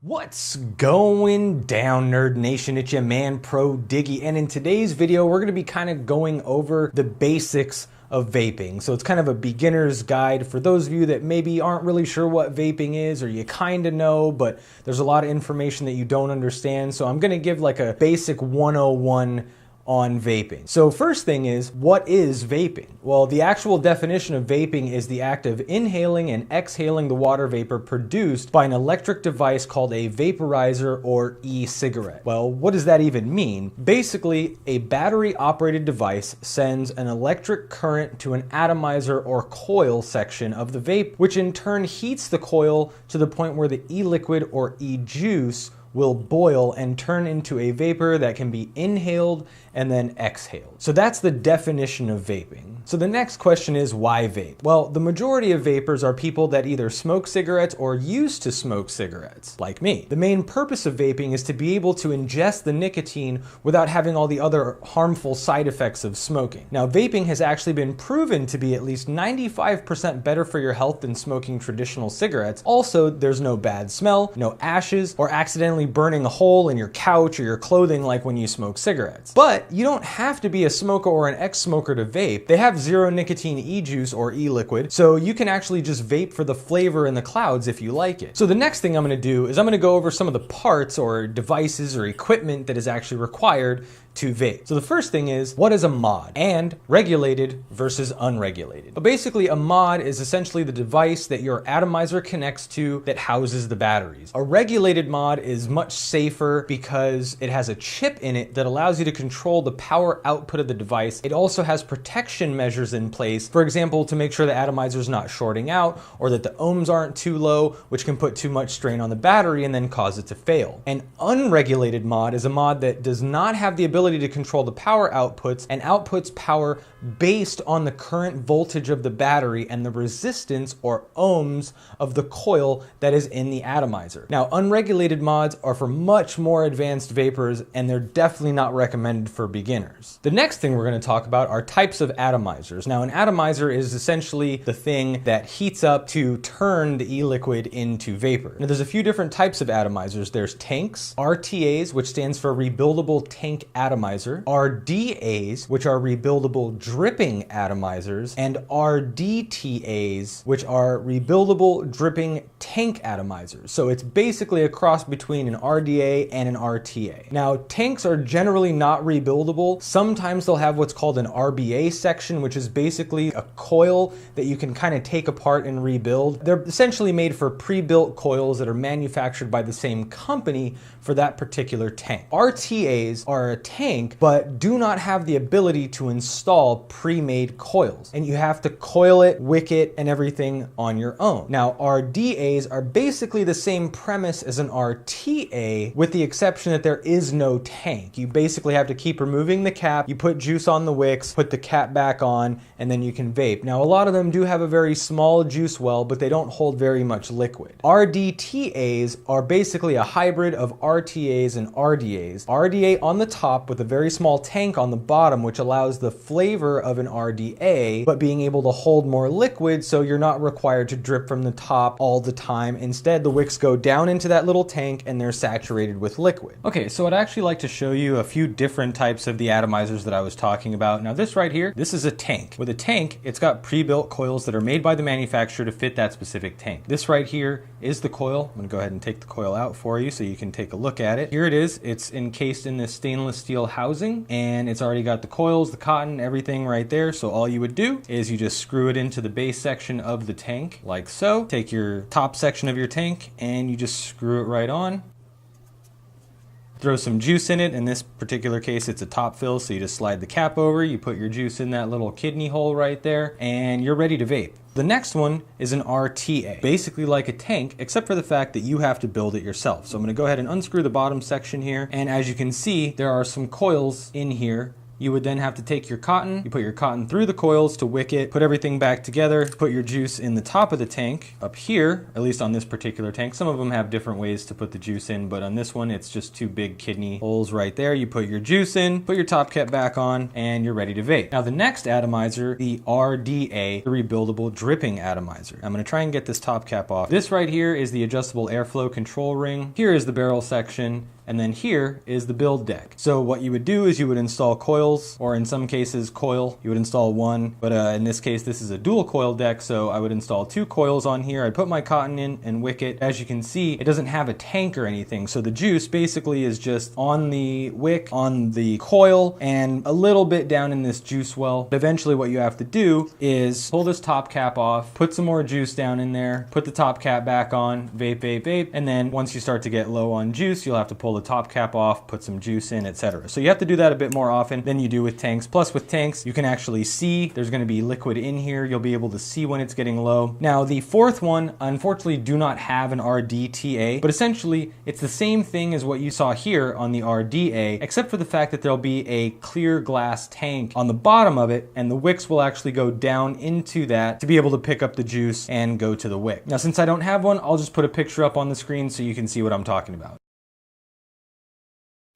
What's going down, Nerd Nation? It's your man, Pro Diggy, and in today's video, we're going to be kind of going over the basics of vaping. So it's kind of a beginner's guide for those of you that maybe aren't really sure what vaping is, or you kind of know, but there's a lot of information that you don't understand. So I'm going to give like a basic 101 on vaping. So first thing is, what is vaping? Well, the actual definition of vaping is the act of inhaling and exhaling the water vapor produced by an electric device called a vaporizer or e-cigarette. Well, what does that even mean? Basically, a battery operated device sends an electric current to an atomizer or coil section of the vape, which in turn heats the coil to the point where the e-liquid or e-juice will boil and turn into a vapor that can be inhaled and then exhaled. So that's the definition of vaping. So the next question is, why vape? Well, the majority of vapors are people that either smoke cigarettes or used to smoke cigarettes, like me. The main purpose of vaping is to be able to ingest the nicotine without having all the other harmful side effects of smoking. Now, vaping has actually been proven to be at least 95% better for your health than smoking traditional cigarettes. Also, there's no bad smell, no ashes, or accidentally burning a hole in your couch or your clothing like when you smoke cigarettes. But you don't have to be a smoker or an ex-smoker to vape. They have zero nicotine e-juice or e-liquid, so you can actually just vape for the flavor and the clouds if you like it. So the next thing I'm going to do is I'm going to go over some of the parts or devices or equipment that is actually required to vape. So the first thing is, what is a mod? And regulated versus unregulated. But basically, a mod is essentially the device that your atomizer connects to that houses the batteries. A regulated mod is much safer because it has a chip in it that allows you to control the power output of the device. It also has protection measures in place, for example, to make sure the atomizer is not shorting out or that the ohms aren't too low, which can put too much strain on the battery and then cause it to fail. An unregulated mod is a mod that does not have the ability to control the power outputs and outputs power based on the current voltage of the battery and the resistance or ohms of the coil that is in the atomizer. Now, unregulated mods are for much more advanced vapors, and they're definitely not recommended for beginners. The next thing we're going to talk about are types of atomizers. Now, an atomizer is essentially the thing that heats up to turn the e-liquid into vapor. Now, there's a few different types of atomizers. There's tanks, RTAs, which stands for rebuildable tank atomizer, rdtas, which are rebuildable dripping atomizers, and rdtas, which are rebuildable dripping tank atomizers. So it's basically a cross between an RDA and an RTA. Now, tanks are generally not rebuildable. Sometimes they'll have what's called an RBA section, which is basically a coil that you can kind of take apart and rebuild. They're essentially made for pre-built coils that are manufactured by the same company for that particular tank. RTAs are a tank, but do not have the ability to install pre-made coils, and you have to coil it, wick it, and everything on your own. Now, RDAs are basically the same premise as an RTA, with the exception that there is no tank. You basically have to keep removing the cap, you put juice on the wicks, put the cap back on, and then you can vape. Now, a lot of them do have a very small juice well, but they don't hold very much liquid. rdtas are basically a hybrid of RTAs and RDAs. RDA on the top with a very small tank on the bottom, which allows the flavor of an RDA, but being able to hold more liquid, so you're not required to drip from the top all the time. Instead, the wicks go down into that little tank and they're saturated with liquid. Okay, so I'd actually like to show you a few different types of the atomizers that I was talking about. Now, this right here, this is a tank. With a tank, it's got pre-built coils that are made by the manufacturer to fit that specific tank. This right here is the coil. I'm gonna go ahead and take the coil out for you so you can take a look at it. Here it is. It's encased in this stainless steel housing, and it's already got the coils, the cotton, everything right there. So all you would do is you just screw it into the base section of the tank like so. Take your top section of your tank and you just screw it right on. Throw some juice in it. In this particular case, it's a top fill, so you just slide the cap over, you put your juice in that little kidney hole right there, and you're ready to vape. The next one is an RTA, basically like a tank, except for the fact that you have to build it yourself. So I'm going to go ahead and unscrew the bottom section here, and as you can see, there are some coils in here you would then have to take your cotton, you put your cotton through the coils to wick it, put everything back together, put your juice in the top of the tank up here, at least on this particular tank. Some of them have different ways to put the juice in, but on this one, it's just two big kidney holes right there. You put your juice in, put your top cap back on, and you're ready to vape. Now the next atomizer, the RDA, the rebuildable dripping atomizer. I'm gonna try and get this top cap off. This right here is the adjustable airflow control ring. Here is the barrel section. And then here is the build deck. So what you would do is you would install coils, or in some cases coil, you would install one, but in this case this is a dual coil deck, so I would install 2 coils on here. I'd put my cotton in and wick it. As you can see, it doesn't have a tank or anything, so the juice basically is just on the wick, on the coil, and a little bit down in this juice well. But eventually what you have to do is pull this top cap off, put some more juice down in there, put the top cap back on, vape, vape, vape, and then once you start to get low on juice, you'll have to pull the top cap off, put some juice in, etc. So you have to do that a bit more often than you do with tanks. Plus with tanks, you can actually see there's going to be liquid in here. You'll be able to see when it's getting low. Now the fourth one, unfortunately, do not have an rdta, but essentially it's the same thing as what you saw here on the RDA, except for the fact that there'll be a clear glass tank on the bottom of it, and the wicks will actually go down into that to be able to pick up the juice and go to the wick. Now since I don't have one, I'll just put a picture up on the screen so you can see what I'm talking about.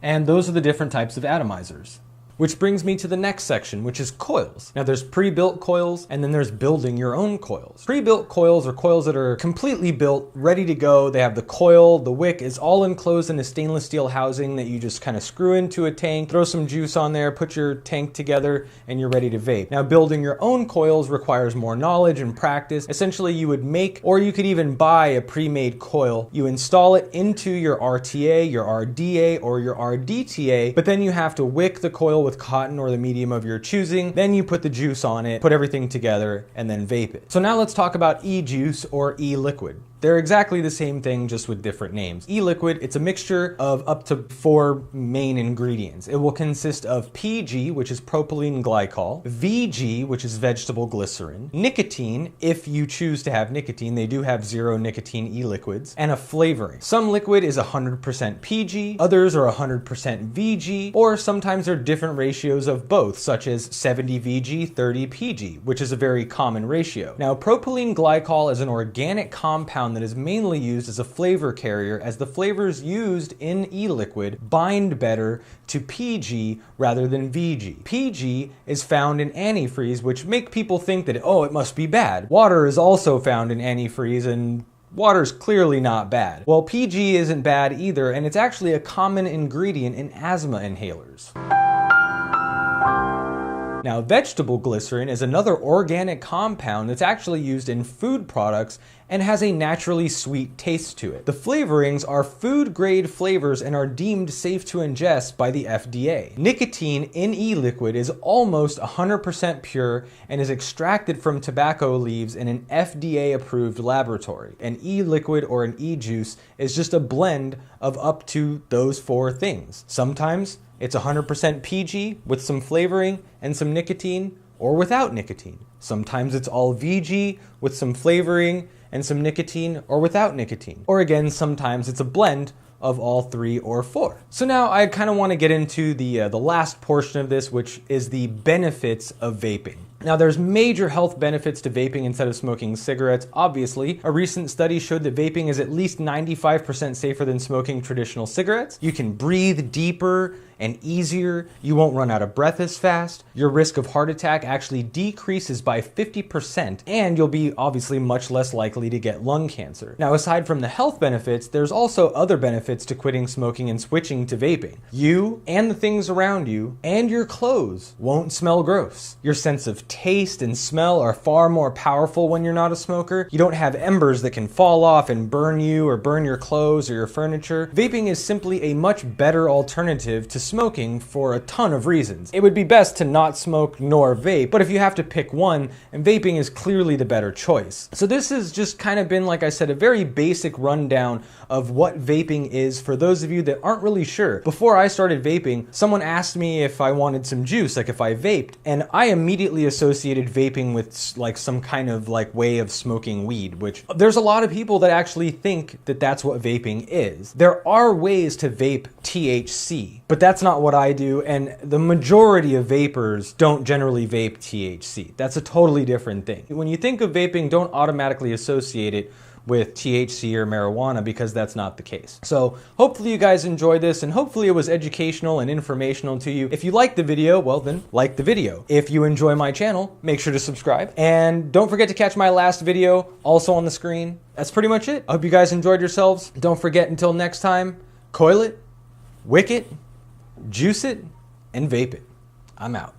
And those are the different types of atomizers. Which brings me to the next section, which is coils. Now there's pre-built coils, and then there's building your own coils. Pre-built coils are coils that are completely built, ready to go. They have the coil, the wick is all enclosed in a stainless steel housing that you just kind of screw into a tank, throw some juice on there, put your tank together, and you're ready to vape. Now building your own coils requires more knowledge and practice. Essentially you would make, or you could even buy a pre-made coil. You install it into your RTA, your RDA, or your RDTA, but then you have to wick the coil with cotton or the medium of your choosing. Then you put the juice on it, put everything together, and then vape it. So now let's talk about e-juice or e-liquid. They're exactly the same thing, just with different names. E-liquid, it's a mixture of up to 4 main ingredients. It will consist of PG, which is propylene glycol, VG, which is vegetable glycerin, nicotine, if you choose to have nicotine. They do have 0 nicotine e-liquids, and a flavoring. Some liquid is 100% PG, others are 100% VG, or sometimes there are different ratios of both, such as 70 VG, 30 PG, which is a very common ratio. Now, propylene glycol is an organic compound that is mainly used as a flavor carrier, as the flavors used in e-liquid bind better to PG rather than VG. PG is found in antifreeze, which make people think that, oh, it must be bad. Water is also found in antifreeze, and water's clearly not bad. Well, PG isn't bad either, and it's actually a common ingredient in asthma inhalers. Now, vegetable glycerin is another organic compound that's actually used in food products and has a naturally sweet taste to it. The flavorings are food-grade flavors and are deemed safe to ingest by the FDA. Nicotine in e-liquid is almost 100% pure and is extracted from tobacco leaves in an FDA-approved laboratory. An e-liquid or an e-juice is just a blend of up to those 4 things. Sometimes it's 100% PG with some flavoring and some nicotine, or without nicotine. Sometimes it's all VG with some flavoring and some nicotine, or without nicotine. Or again, sometimes it's a blend of all 3 or 4. So now I kind of want to get into the last portion of this, which is the benefits of vaping. Now there's major health benefits to vaping instead of smoking cigarettes. Obviously, a recent study showed that vaping is at least 95% safer than smoking traditional cigarettes. You can breathe deeper and easier. You won't run out of breath as fast. Your risk of heart attack actually decreases by 50%, and you'll be obviously much less likely to get lung cancer. Now, aside from the health benefits, there's also other benefits to quitting smoking and switching to vaping. You and the things around you and your clothes won't smell gross. Your sense of taste and smell are far more powerful when you're not a smoker. You don't have embers that can fall off and burn you or burn your clothes or your furniture. Vaping is simply a much better alternative to smoking for a ton of reasons. It would be best to not smoke nor vape, but if you have to pick one, and vaping is clearly the better choice. So this has just kind of been, like I said, a very basic rundown of what vaping is for those of you that aren't really sure. Before I started vaping, someone asked me if I wanted some juice, like if I vaped, and I immediately associated associated vaping with like some kind of like way of smoking weed, which there's a lot of people that actually think that that's what vaping is. There are ways to vape THC, but that's not what I do, and the majority of vapors don't generally vape THC. That's a totally different thing. When you think of vaping, don't automatically associate it with THC or marijuana, because that's not the case. So hopefully you guys enjoyed this, and hopefully it was educational and informational to you. If you liked the video, well then like the video. If you enjoy my channel, make sure to subscribe, and don't forget to catch my last video also on the screen. That's pretty much it. I hope you guys enjoyed yourselves. Don't forget, until next time, coil it, wick it, juice it, and vape it. I'm out.